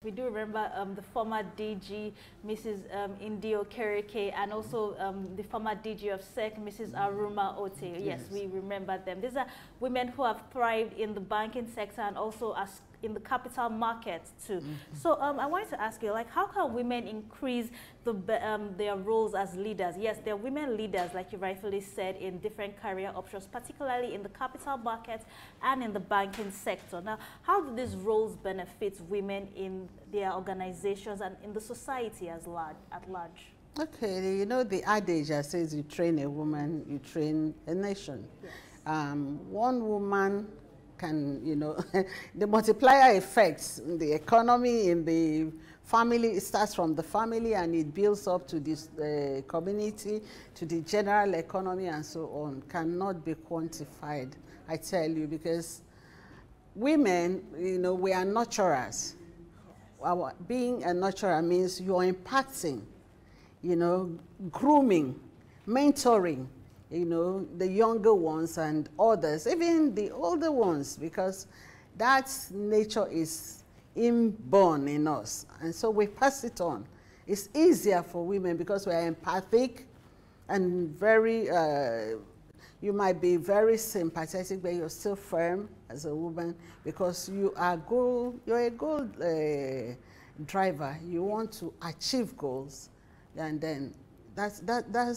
We do remember the former DG, Mrs. Indio Kereke, and also the former DG of SEC, Mrs. Aruma Ote. Yes, we remember them. These are women who have thrived in the banking sector and also as in the capital market too. So I wanted to ask you, like, how can women increase their roles as leaders? Yes, there are women leaders, like you rightfully said, in different career options, particularly in the capital market and in the banking sector. Now, how do these roles benefit women in their organizations and in the society at large? Okay, you know the adage that says you train a woman, you train a nation. Yes. One woman can, you know, the multiplier effects in the economy, in the family, it starts from the family and it builds up to this community, to the general economy and so on, cannot be quantified, I tell you, because women, you know, we are nurturers. Yes. Being a nurturer means you are impacting, you know, grooming, mentoring, you know, the younger ones and others, even the older ones, because that nature is inborn in us. And so we pass it on. It's easier for women because we are empathic and very, you might be very sympathetic, but you're still firm as a woman because you're a goal driver. You want to achieve goals, and then that's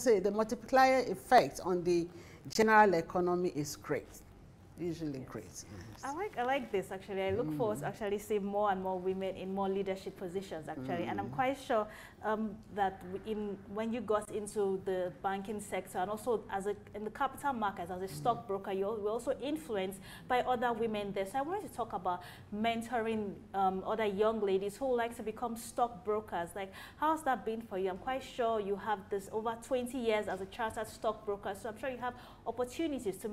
it. The multiplier effect on the general economy is great, usually great. Yes. I like this actually. I look forward to actually seeing more and more women in more leadership positions actually, and I'm quite sure that when you got into the banking sector and also in the capital markets as a stockbroker, you were also influenced by other women there. So I wanted to talk about mentoring other young ladies who like to become stockbrokers. Like, how's that been for you? I'm quite sure you have this over 20 years as a chartered stockbroker, so I'm sure you have opportunities to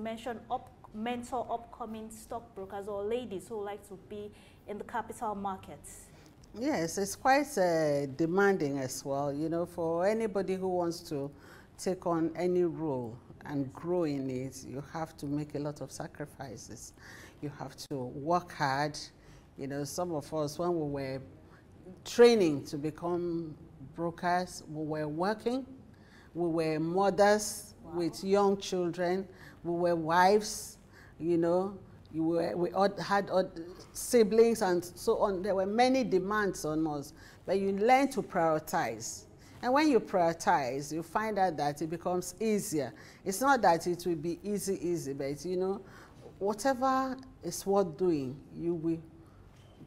mentor upcoming stockbrokers or ladies who like to be in the capital markets. Yes, it's quite demanding as well, you know, for anybody who wants to take on any role and grow in it. You have to make a lot of sacrifices. You have to work hard. You know, some of us, when we were training to become brokers, we were working, we were mothers with young children, we were wives, you know, we all had siblings and so on. There were many demands on us, but you learn to prioritize. And when you prioritize, you find out that it becomes easier. It's not that it will be easy, but you know, whatever is worth doing, you will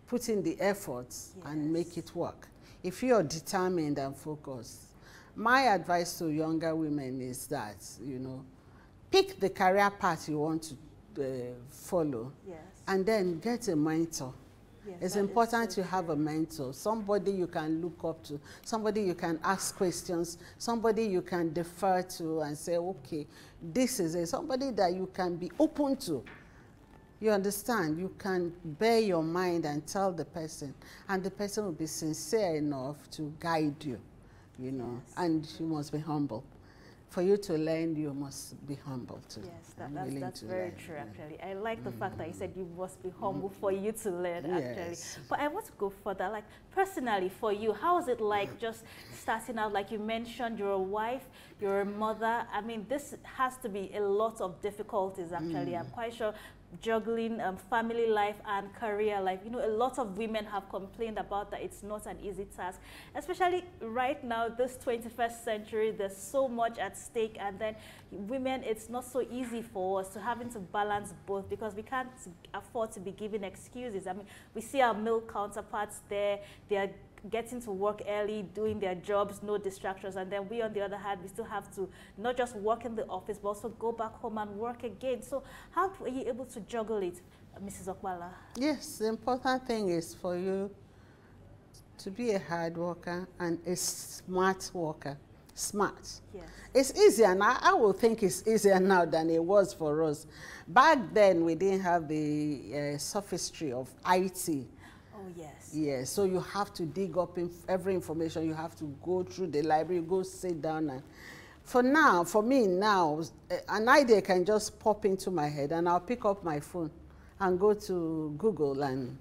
put in the efforts and make it work. If you're determined and focused. My advice to younger women is that, you know, pick the career path you want to follow, and then get a mentor. It's important to have a mentor, somebody you can look up to, somebody you can ask questions, somebody you can defer to and say, okay, this is it, somebody that you can be open to. You understand? You can bear your mind and tell the person, and the person will be sincere enough to guide you, you know, and you must be humble. For you to learn, you must be humble too. Yes, that's very true, actually. I like the fact that you said you must be humble for you to learn, actually. But I want to go further. Like, personally, for you, how is it like just starting out? Like you mentioned, you're a wife, you're a mother. I mean, this has to be a lot of difficulties, actually. I'm quite sure juggling family life and career life. You know, a lot of women have complained about that it's not an easy task, especially right now, this 21st century. There's so much at stake, and then women, it's not so easy for us to having to balance both because we can't afford to be giving excuses. I mean, we see our male counterparts there, they are getting to work early, doing their jobs, no distractions, and then we, on the other hand, we still have to not just work in the office, but also go back home and work again. So how are you able to juggle it, Mrs. Okpala? Yes, the important thing is for you to be a hard worker and a smart worker. Smart. Yes. It's easier now. I will think it's easier now than it was for us. Back then, we didn't have the sophistry of IT. Oh, yes. Yes, so you have to dig up every information. You have to go through the library, go sit down. And for me now, an idea can just pop into my head and I'll pick up my phone and go to Google and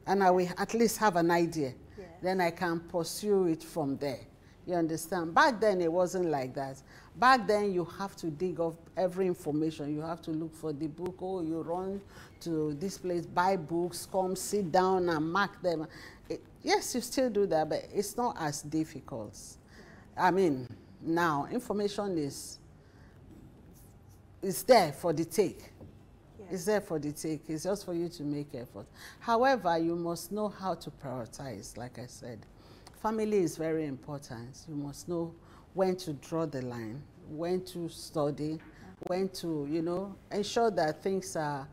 and I will at least have an idea. Yes. Then I can pursue it from there. You understand? Back then, it wasn't like that. Back then, you have to dig up every information. You have to look for the book. Oh, you run to this place, buy books, come sit down and mark them. Yes, you still do that, but it's not as difficult. I mean, now, information is there for the take. Yeah. It's there for the take. It's just for you to make effort. However, you must know how to prioritize, like I said. Family is very important. You must know when to draw the line, when to study, when to, you know, ensure that things are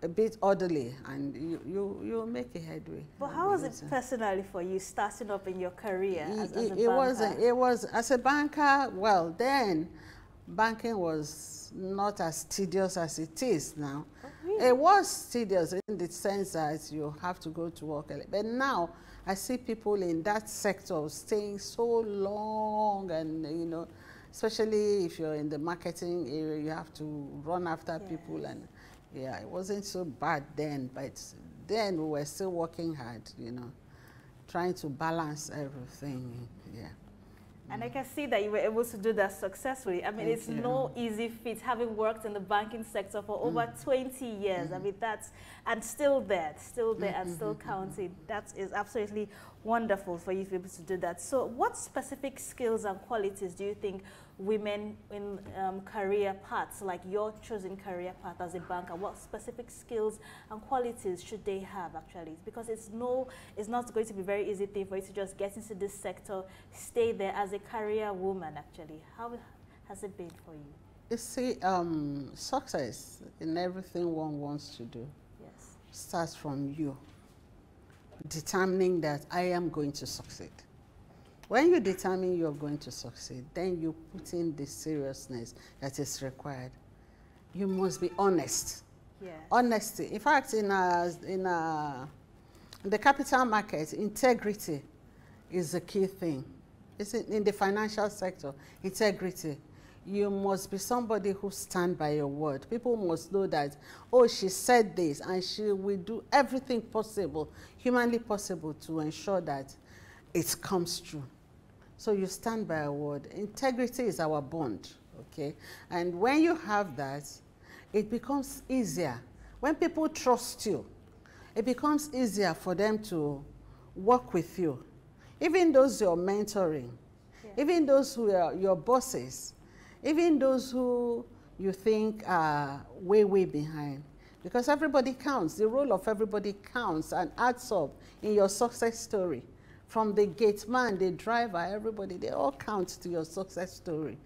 a bit orderly, and you make a headway. But how was it personally for you starting up in your career as a banker? It was, as a banker, well, then banking was not as tedious as it is now. Oh, really? It was tedious in the sense that you have to go to work early. But now, I see people in that sector staying so long, and, you know, especially if you're in the marketing area, you have to run after people, and yeah, it wasn't so bad then, but then we were still working hard, you know, trying to balance everything, yeah. And I can see that you were able to do that successfully. I mean, it's no easy feat, having worked in the banking sector for over 20 years. I mean, that's, and still there and still counting. That is absolutely wonderful for you to be able to do that. So what specific skills and qualities do you think women in career paths, like your chosen career path as a banker, what specific skills and qualities should they have actually? Because it's not going to be a very easy thing for you to just get into this sector, stay there as a career woman actually. How has it been for you? You see, success in everything one wants to do starts from you determining that I am going to succeed. When you determine you're going to succeed, then you put in the seriousness that is required. You must be honest. Yeah. Honesty. In fact, in the capital market, integrity is the key thing. It's in the financial sector, integrity. You must be somebody who stands by your word. People must know that, oh, she said this, and she will do everything possible, humanly possible, to ensure that it comes true. So you stand by a word. Integrity is our bond, okay? And when you have that, it becomes easier. When people trust you, it becomes easier for them to work with you. Even those you're mentoring, even those who are your bosses, even those who you think are way, way behind. Because everybody counts. The role of everybody counts and adds up in your success story. From the gate man, the driver, everybody, they all count to your success story.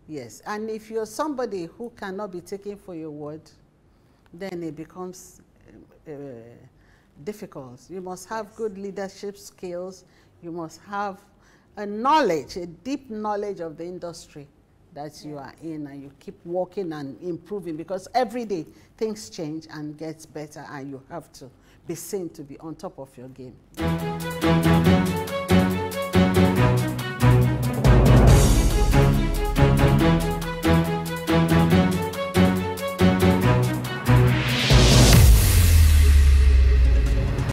Yes, and if you're somebody who cannot be taken for your word, then it becomes difficult. You must have good leadership skills. You must have a knowledge, a deep knowledge of the industry that you are in, and you keep working and improving, because every day things change and gets better, and you have to be seen to be on top of your game.